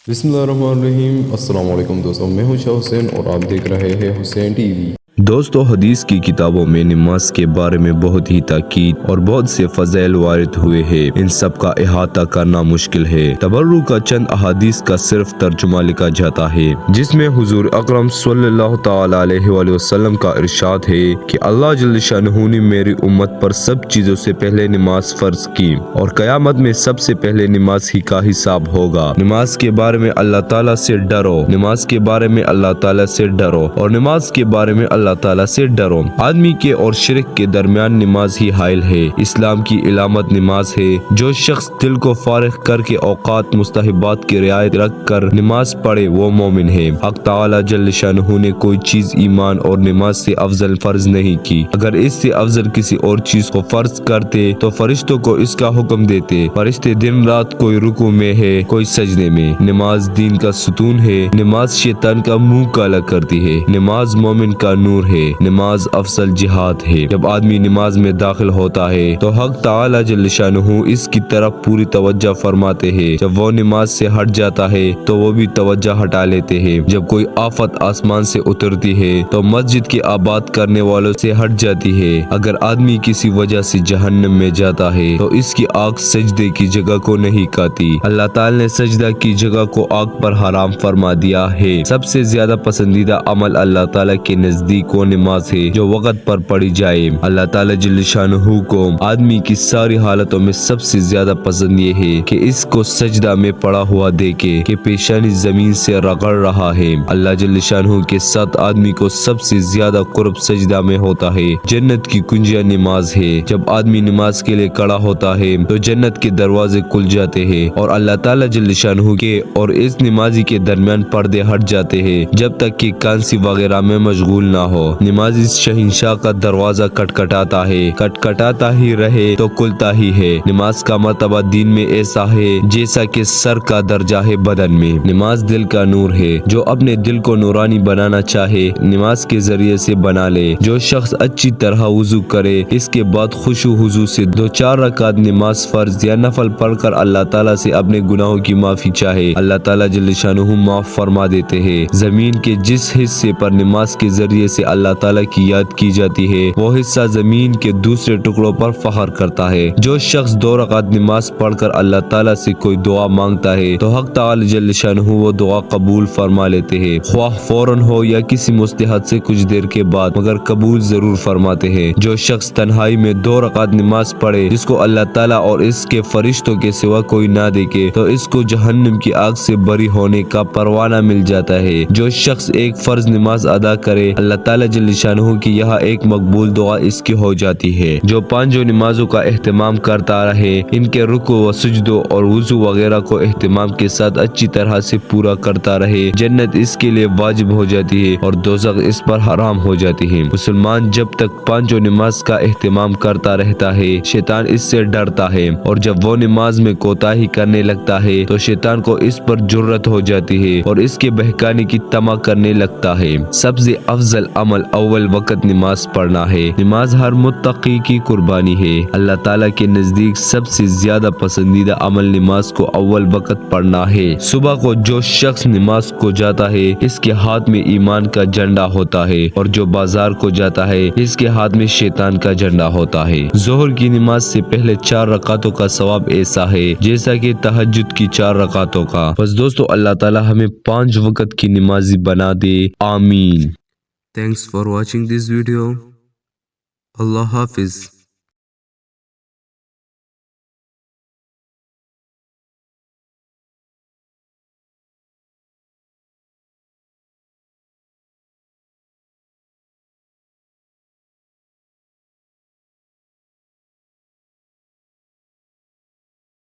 بسم اللہ الرحمن الرحیم۔ السلام علیکم دوستوں، میں ہوں شاہ حسین اور آپ دیکھ رہے ہیں حسین ٹی وی۔ دوستو، حدیث کی کتابوں میں نماز کے بارے میں بہت ہی تاکید اور بہت سے فضائل وارد ہوئے ہیں۔ ان سب کا احاطہ کرنا مشکل ہے۔ تبرک کا چند احادیث کا صرف ترجمہ لکھا جاتا ہے، جس میں حضور اکرم صلی اللہ تعالی علیہ وآلہ وسلم کا ارشاد ہے کہ اللہ جل شانہ نے میری امت پر سب چیزوں سے پہلے نماز فرض کی اور قیامت میں سب سے پہلے نماز ہی کا حساب ہوگا۔ نماز کے بارے میں اللہ تعالیٰ سے ڈرو، نماز کے بارے میں اللہ تعالیٰ سے ڈرو اور نماز کے بارے میں اللہ تعالیٰ سے ڈرو۔ آدمی کے اور شرک کے درمیان نماز ہی حائل ہے۔ اسلام کی علامت نماز ہے۔ جو شخص دل کو فارغ کر کے اوقات مستحبات کی رعایت رکھ کر نماز پڑھے وہ مومن ہے۔ حق تعالیٰ جل شانہ نے کوئی چیز ایمان اور نماز سے افضل فرض نہیں کی۔ اگر اس سے افضل کسی اور چیز کو فرض کرتے تو فرشتوں کو اس کا حکم دیتے۔ فرشتے دن رات کوئی رکوع میں ہے، کوئی سجدے میں۔ نماز دین کا ستون ہے۔ نماز شیطان کا منہ کالا کرتی ہے۔ نماز مومن کا نور ہے۔ نماز افضل جہاد ہے۔ جب آدمی نماز میں داخل ہوتا ہے تو حق تعالیٰ جل شانہ اس کی طرف پوری توجہ فرماتے ہیں۔ جب وہ نماز سے ہٹ جاتا ہے تو وہ بھی توجہ ہٹا لیتے ہیں۔ جب کوئی آفت آسمان سے اترتی ہے تو مسجد کے آباد کرنے والوں سے ہٹ جاتی ہے۔ اگر آدمی کسی وجہ سے جہنم میں جاتا ہے تو اس کی آگ سجدے کی جگہ کو نہیں کاتی۔ اللہ تعالیٰ نے سجدہ کی جگہ کو آگ پر حرام فرما دیا ہے۔ سب سے زیادہ پسندیدہ عمل اللہ تعالیٰ کے نزدیک وہ نماز ہے جو وقت پر پڑھی جائے۔ اللہ تعالیٰ جل شانہ کو آدمی کی ساری حالتوں میں سب سے زیادہ پسند یہ ہے کہ اس کو سجدہ میں پڑا ہوا دیکھے کہ پیشانی زمین سے رگڑ رہا ہے۔ اللہ جل شانہ کے ساتھ آدمی کو سب سے زیادہ قرب سجدہ میں ہوتا ہے۔ جنت کی کنجیاں نماز ہے۔ جب آدمی نماز کے لیے کھڑا ہوتا ہے تو جنت کے دروازے کھل جاتے ہیں اور اللہ تعالیٰ جل شانہ کے اور اس نمازی کے درمیان پردے ہٹ جاتے ہیں جب تک کہ کانسی وغیرہ میں مشغول نہ ہو۔ نمازی شہنشاہ کا دروازہ کٹکھٹاتا ہے، کٹکھٹاتا ہی رہے تو کھلتا ہی ہے۔ نماز کا مرتبہ دین میں ایسا ہے جیسا کہ سر کا درجہ ہے بدن میں۔ نماز دل کا نور ہے۔ جو اپنے دل کو نورانی بنانا چاہے نماز کے ذریعے سے بنا لے۔ جو شخص اچھی طرح وضو کرے اس کے بعد خشوع خضوع سے 2-4 رکعت نماز فرض یا نفل پڑھ کر اللہ تعالیٰ سے اپنے گناہوں کی معافی چاہے، اللہ تعالیٰ جل شانہ معاف فرما دیتے ہیں۔ زمین کے جس حصے پر نماز کے ذریعے سے اللہ تعالیٰ کی یاد کی جاتی ہے وہ حصہ زمین کے دوسرے ٹکڑوں پر فخر کرتا ہے۔ جو شخص 2 رکعت نماز پڑھ کر اللہ تعالیٰ سے کوئی دعا مانگتا ہے تو حق تعالیٰ جل شانہ وہ دعا قبول فرما لیتے ہیں، خواہ فوراً ہو یا کسی مستحد سے کچھ دیر کے بعد، مگر قبول ضرور فرماتے ہیں۔ جو شخص تنہائی میں 2 رکعت نماز پڑھے جس کو اللہ تعالیٰ اور اس کے فرشتوں کے سوا کوئی نہ دیکھے تو اس کو جہنم کی آگ سے بری ہونے کا پروانہ مل جاتا ہے۔ جو شخص ایک فرض نماز ادا کرے اللہ تعالیٰ جل شانہ کی یہاں ایک مقبول دعا اس کی ہو جاتی ہے۔ جو 5 نمازوں کا اہتمام کرتا رہے، ان کے رکوع و سجدوں اور وضو وغیرہ کو اہتمام کے ساتھ اچھی طرح سے پورا کرتا رہے، جنت اس کے لیے واجب ہو جاتی ہے اور دوزخ اس پر حرام ہو جاتی ہے۔ مسلمان جب تک 5 نماز کا اہتمام کرتا رہتا ہے شیطان اس سے ڈرتا ہے، اور جب وہ نماز میں کوتاہی کرنے لگتا ہے تو شیطان کو اس پر جرأت ہو جاتی ہے اور اس کے بہکانے کی طمع کرنے لگتا ہے۔ سب سے افضل عمل اول وقت نماز پڑھنا ہے۔ نماز ہر متقی کی قربانی ہے۔ اللہ تعالیٰ کے نزدیک سب سے زیادہ پسندیدہ عمل نماز کو اول وقت پڑھنا ہے۔ صبح کو جو شخص نماز کو جاتا ہے اس کے ہاتھ میں ایمان کا جھنڈا ہوتا ہے، اور جو بازار کو جاتا ہے اس کے ہاتھ میں شیطان کا جھنڈا ہوتا ہے۔ ظہر کی نماز سے پہلے 4 رکعتوں کا ثواب ایسا ہے جیسا کہ تہجد کی 4 رکعتوں کا۔ بس دوستو، اللہ تعالیٰ ہمیں 5 وقت کی نمازی بنا دے، آمین۔ Thanks for watching this video. Allah Hafiz.